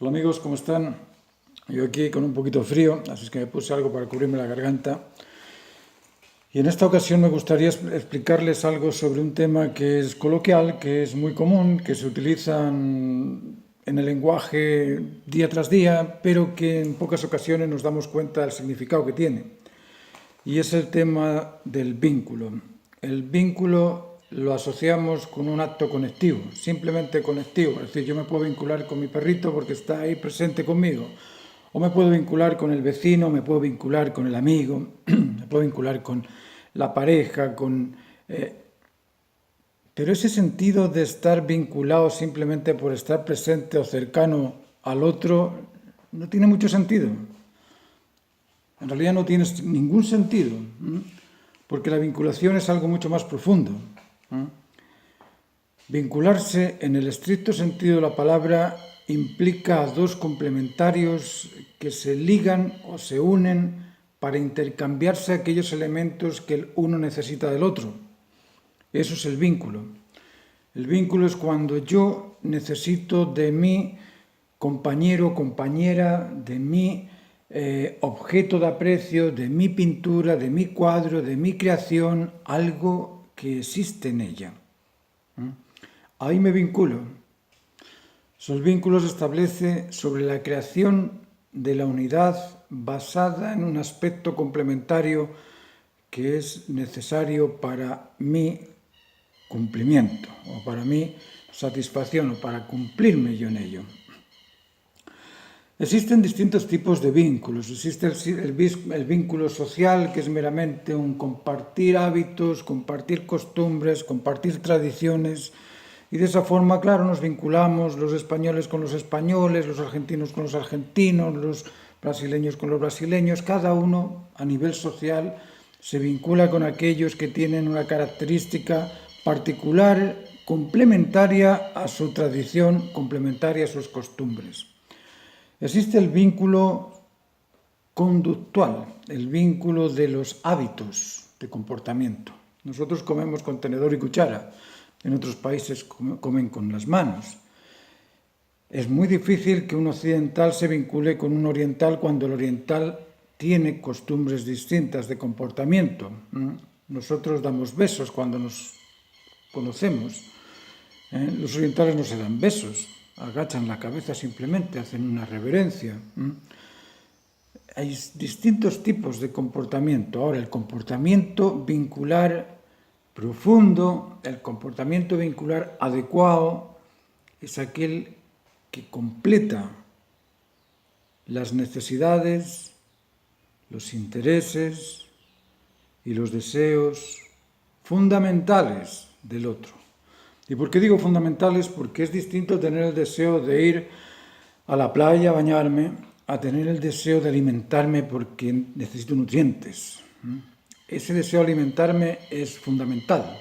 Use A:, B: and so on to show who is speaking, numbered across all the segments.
A: Hola amigos, ¿cómo están? Yo aquí con un poquito de frío, así es que me puse algo para cubrirme la garganta. Y en esta ocasión me gustaría explicarles algo sobre un tema que es coloquial, que es muy común, que se utiliza en el lenguaje día tras día, pero que en pocas ocasiones nos damos cuenta del significado que tiene. Y es el tema del vínculo. El vínculo lo asociamos con un acto conectivo, simplemente conectivo. Es decir, yo me puedo vincular con mi perrito porque está ahí presente conmigo. O me puedo vincular con el vecino, me puedo vincular con el amigo, me puedo vincular con la pareja, pero ese sentido de estar vinculado simplemente por estar presente o cercano al otro no tiene mucho sentido. En realidad no tiene ningún sentido, porque la vinculación es algo mucho más profundo. Vincularse, en el estricto sentido de la palabra, implica a dos complementarios que se ligan o se unen para intercambiarse aquellos elementos que el uno necesita del otro. Eso es el vínculo. El vínculo es cuando yo necesito de mi compañero o compañera, de mi objeto de aprecio, de mi pintura, de mi cuadro, de mi creación, algo que existe en ella. Ahí me vinculo. Esos vínculos se establece sobre la creación de la unidad basada en un aspecto complementario que es necesario para mi cumplimiento o para mi satisfacción o para cumplirme yo en ello. Existen distintos tipos de vínculos. Existe el vínculo social, que es meramente un compartir hábitos, compartir costumbres, compartir tradiciones. Y de esa forma, claro, nos vinculamos los españoles con los españoles, los argentinos con los argentinos, los brasileños con los brasileños. Cada uno, a nivel social, se vincula con aquellos que tienen una característica particular, complementaria a su tradición, complementaria a sus costumbres. Existe el vínculo conductual, el vínculo de los hábitos de comportamiento. Nosotros comemos con tenedor y cuchara, en otros países comen con las manos. Es muy difícil que un occidental se vincule con un oriental cuando el oriental tiene costumbres distintas de comportamiento. Nosotros damos besos cuando nos conocemos. Los orientales no se dan besos, agachan la cabeza simplemente, hacen una reverencia. Hay distintos tipos de comportamiento. Ahora, el comportamiento vincular profundo, el comportamiento vincular adecuado, es aquel que completa las necesidades, los intereses y los deseos fundamentales del otro. ¿Y por qué digo fundamentales? Porque es distinto tener el deseo de ir a la playa a bañarme a tener el deseo de alimentarme porque necesito nutrientes. Ese deseo de alimentarme es fundamental.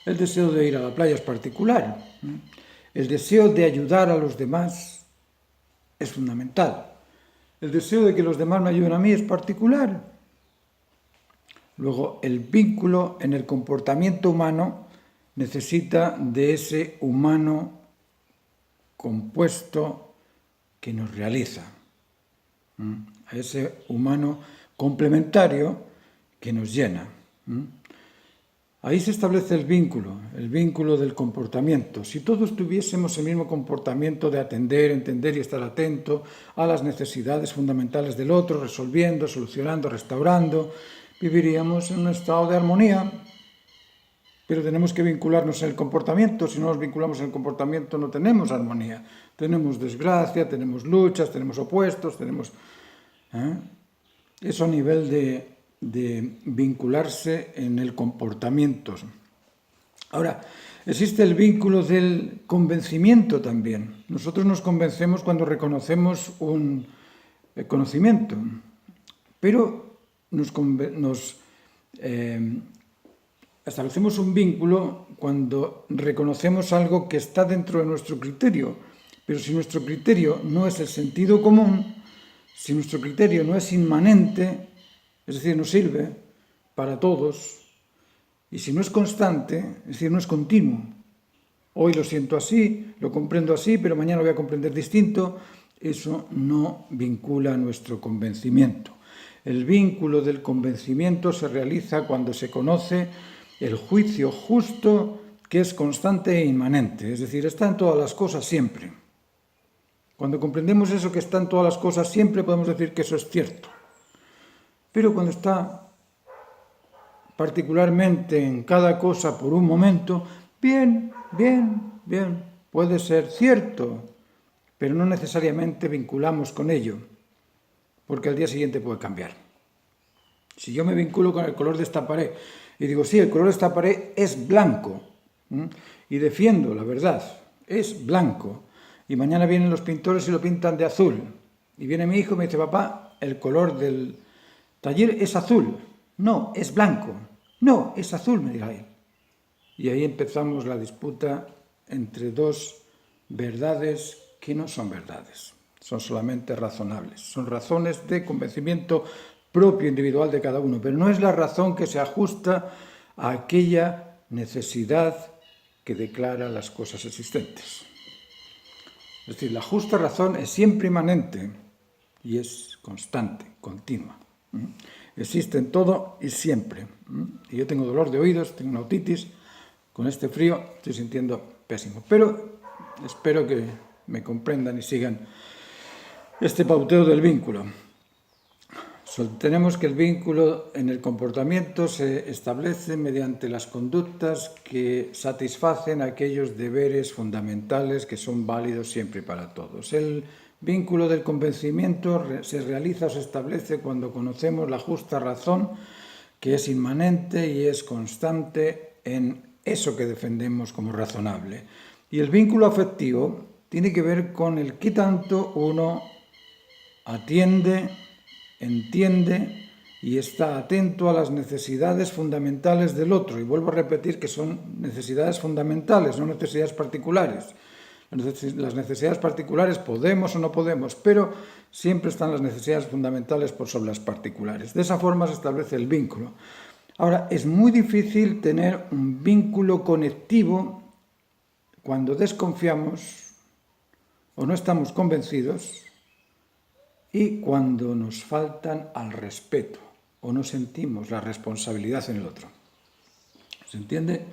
A: El deseo de ir a la playa es particular. El deseo de ayudar a los demás es fundamental. El deseo de que los demás me ayuden a mí es particular. Luego, el vínculo en el comportamiento humano necesita de ese humano compuesto que nos realiza, a ese humano complementario que nos llena. Ahí se establece el vínculo del comportamiento. Si todos tuviésemos el mismo comportamiento de atender, entender y estar atento a las necesidades fundamentales del otro, resolviendo, solucionando, restaurando, viviríamos en un estado de armonía. Pero tenemos que vincularnos en el comportamiento. Si no nos vinculamos en el comportamiento no tenemos armonía. Tenemos desgracia, tenemos luchas, tenemos opuestos, tenemos... Eso a nivel de vincularse en el comportamiento. Ahora, existe el vínculo del convencimiento también. Nosotros nos convencemos cuando reconocemos un conocimiento, pero establecemos un vínculo cuando reconocemos algo que está dentro de nuestro criterio, pero si nuestro criterio no es el sentido común, si nuestro criterio no es inmanente, es decir, no sirve para todos, y si no es constante, es decir, no es continuo, Hoy lo siento así, lo comprendo así, pero mañana lo voy a comprender distinto. Eso no vincula nuestro convencimiento. El vínculo del convencimiento se realiza cuando se conoce el juicio justo, que es constante e inmanente, es decir, está en todas las cosas siempre. Cuando comprendemos eso que está en todas las cosas siempre, podemos decir que eso es cierto. Pero cuando está particularmente en cada cosa por un momento, bien, puede ser cierto, pero no necesariamente vinculamos con ello, porque al día siguiente puede cambiar. Si yo me vinculo con el color de esta pared y digo, sí, el color de esta pared es blanco, y defiendo la verdad, es blanco, y mañana vienen los pintores y lo pintan de azul, y viene mi hijo y me dice, papá, el color del taller es azul, no, es blanco, no, es azul, me dirá él. Y ahí empezamos la disputa entre dos verdades que no son verdades, son solamente razonables, son razones de convencimiento propio, individual de cada uno, pero no es la razón que se ajusta a aquella necesidad que declara las cosas existentes. Es decir, la justa razón es siempre inmanente y es constante, continua. Existe en todo y siempre. Y yo tengo dolor de oídos, tengo una otitis, con este frío estoy sintiendo pésimo. Pero espero que me comprendan y sigan este pauteo del vínculo. Tenemos que el vínculo en el comportamiento se establece mediante las conductas que satisfacen aquellos deberes fundamentales que son válidos siempre y para todos. El vínculo del convencimiento se realiza o se establece cuando conocemos la justa razón, que es inmanente y es constante en eso que defendemos como razonable. Y el vínculo afectivo tiene que ver con el qué tanto uno atiende, entiende y está atento a las necesidades fundamentales del otro. Y vuelvo a repetir que son necesidades fundamentales, no necesidades particulares. Las necesidades particulares podemos o no podemos, pero siempre están las necesidades fundamentales por sobre las particulares. De esa forma se establece el vínculo. Ahora, es muy difícil tener un vínculo conectivo cuando desconfiamos o no estamos convencidos y cuando nos faltan al respeto o no sentimos la responsabilidad en el otro. ¿Se entiende?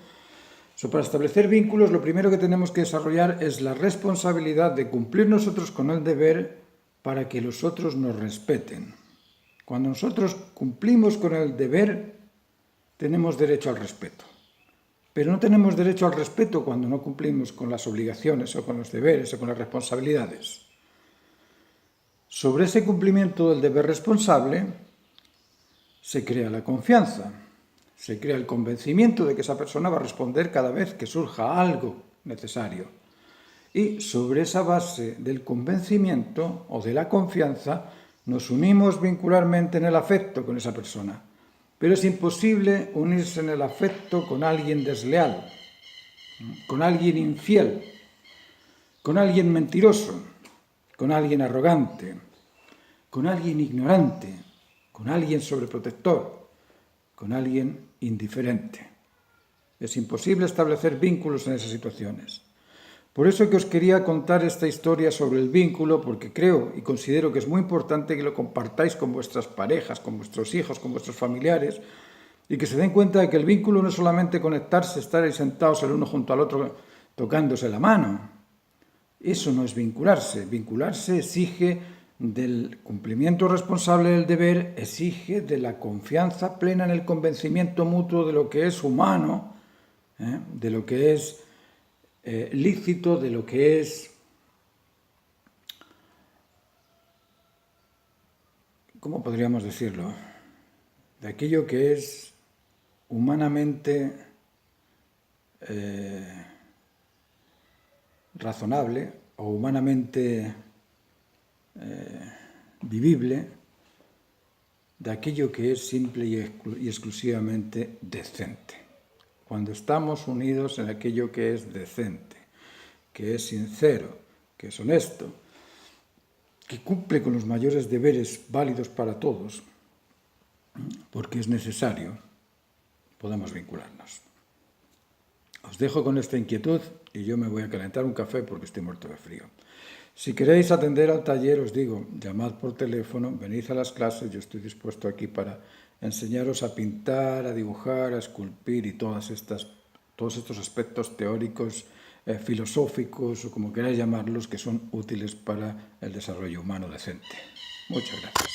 A: Para establecer vínculos, lo primero que tenemos que desarrollar es la responsabilidad de cumplir nosotros con el deber para que los otros nos respeten. Cuando nosotros cumplimos con el deber, tenemos derecho al respeto. Pero no tenemos derecho al respeto cuando no cumplimos con las obligaciones o con los deberes o con las responsabilidades. Sobre ese cumplimiento del deber responsable se crea la confianza, se crea el convencimiento de que esa persona va a responder cada vez que surja algo necesario. Y sobre esa base del convencimiento o de la confianza nos unimos vincularmente en el afecto con esa persona. Pero es imposible unirse en el afecto con alguien desleal, con alguien infiel, con alguien mentiroso, con alguien arrogante, con alguien ignorante, con alguien sobreprotector, con alguien indiferente. Es imposible establecer vínculos en esas situaciones. Por eso que os quería contar esta historia sobre el vínculo, porque creo y considero que es muy importante que lo compartáis con vuestras parejas, con vuestros hijos, con vuestros familiares, y que se den cuenta de que el vínculo no es solamente conectarse, estar ahí sentados el uno junto al otro tocándose la mano. Eso no es vincularse. Vincularse exige del cumplimiento responsable del deber, exige de la confianza plena en el convencimiento mutuo de lo que es humano, de lo que es lícito, de lo que es, ¿cómo podríamos decirlo? De aquello que es humanamente razonable o humanamente vivible, de aquello que es simple y exclusivamente decente. Cuando estamos unidos en aquello que es decente, que es sincero, que es honesto, que cumple con los mayores deberes válidos para todos, porque es necesario, podemos vincularnos. Os dejo con esta inquietud y yo me voy a calentar un café porque estoy muerto de frío. Si queréis atender al taller, os digo, llamad por teléfono, venid a las clases, yo estoy dispuesto aquí para enseñaros a pintar, a dibujar, a esculpir y todos estos aspectos teóricos, filosóficos o como queráis llamarlos, que son útiles para el desarrollo humano decente. Muchas gracias.